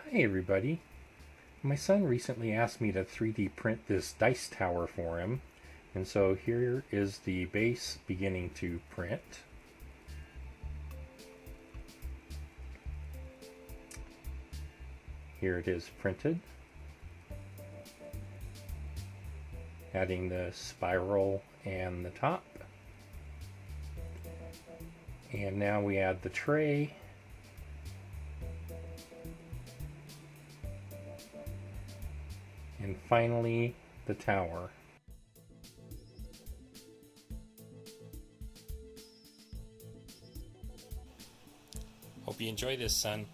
Hi everybody. My son recently asked me to 3D print this dice tower for him, and so here is the base beginning to print. Here it is printed. Adding the spiral and the top. And now we add the tray. And finally, the tower. Hope you enjoy this, son.